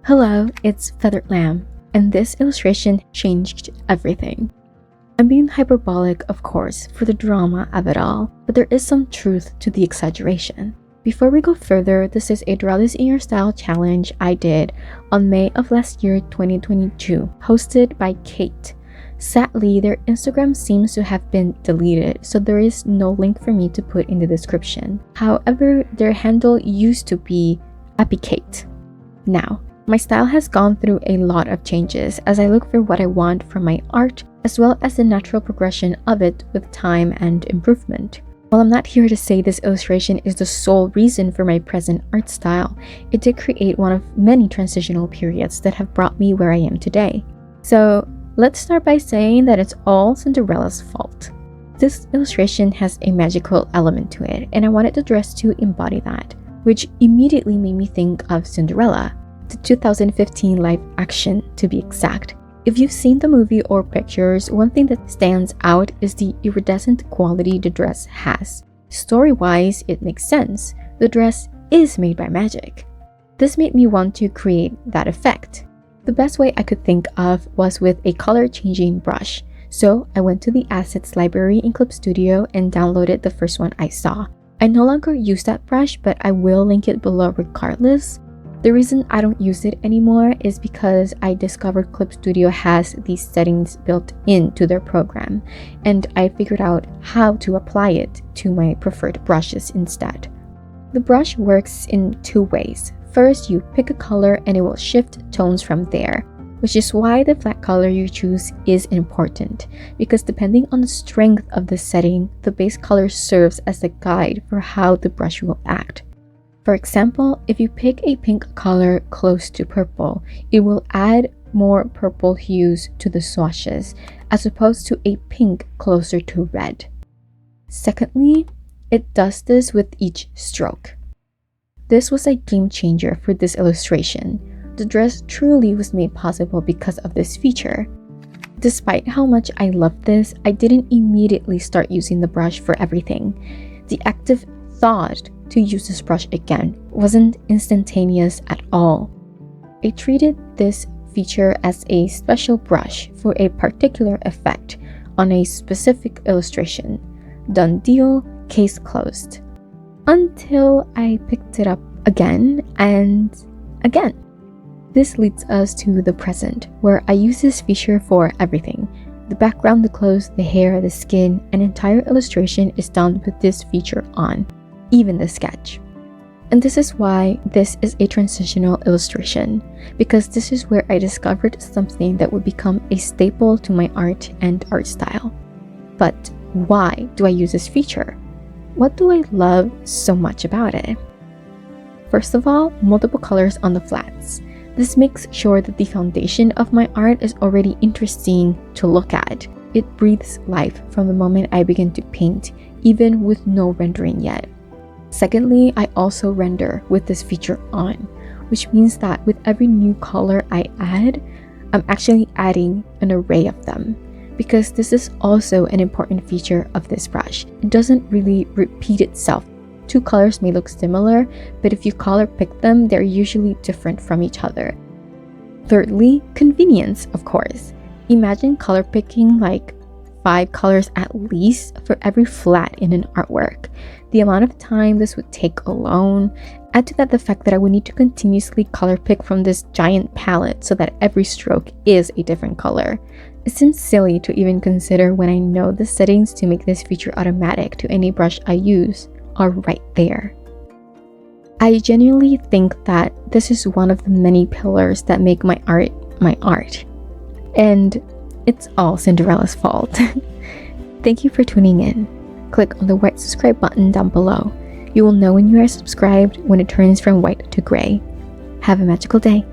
Hello, it's Feathered Lamb, and this illustration changed everything. I'm being hyperbolic, of course, for the drama of it all, but there is some truth to the exaggeration. Before we go further, this is a Draw This in Your Style challenge I did on May of last year, 2022, hosted by Kate. Sadly, their Instagram seems to have been deleted, so there is no link for me to put in the description. However, their handle used to be EpiKate. Now, my style has gone through a lot of changes as I look for what I want from my art, as well as the natural progression of it with time and improvement. While I'm not here to say this illustration is the sole reason for my present art style, it did create one of many transitional periods that have brought me where I am today. So, let's start by saying that it's all Cinderella's fault. This illustration has a magical element to it, and I wanted the dress to embody that, which immediately made me think of Cinderella, the 2015 live action to be exact. If you've seen the movie or pictures, one thing that stands out is the iridescent quality the dress has. Story-wise, it makes sense. The dress is made by magic. This made me want to create that effect. The best way I could think of was with a color-changing brush. So I went to the assets library in Clip Studio and downloaded the first one I saw. I no longer use that brush, but I will link it below regardless. The reason I don't use it anymore is because I discovered Clip Studio has these settings built into their program, and I figured out how to apply it to my preferred brushes instead. The brush works in two ways. First, you pick a color and it will shift tones from there, which is why the flat color you choose is important, because depending on the strength of the setting, the base color serves as a guide for how the brush will act. For example, if you pick a pink color close to purple, it will add more purple hues to the swatches, as opposed to a pink closer to red. Secondly, it does this with each stroke. This was a game changer for this illustration. The dress truly was made possible because of this feature. Despite how much I loved this, I didn't immediately start using the brush for everything. The active thought to use this brush again wasn't instantaneous at all. I treated this feature as a special brush for a particular effect on a specific illustration. Done deal, case closed. Until I picked it up again and again. This leads us to the present, where I use this feature for everything. The background, the clothes, the hair, the skin, an entire illustration is done with this feature on, even the sketch. And this is why this is a transitional illustration, because this is where I discovered something that would become a staple to my art and art style. But why do I use this feature? What do I love so much about it? First of all, multiple colors on the flats. This makes sure that the foundation of my art is already interesting to look at. It breathes life from the moment I begin to paint, even with no rendering yet. Secondly, I also render with this feature on, which means that with every new color I add, I'm actually adding an array of them, because this is also an important feature of this brush. It doesn't really repeat itself. Two colors may look similar, but if you color pick them, they're usually different from each other. Thirdly, convenience, of course. Imagine color picking like 5 colors at least for every flat in an artwork. The amount of time this would take alone. Add to that the fact that I would need to continuously color pick from this giant palette so that every stroke is a different color. It seems silly to even consider when I know the settings to make this feature automatic to any brush I use are right there. I genuinely think that this is one of the many pillars that make my art my art. And it's all Cinderella's fault. Thank you for tuning in. Click on the white subscribe button down below. You will know when you are subscribed when it turns from white to gray. Have a magical day.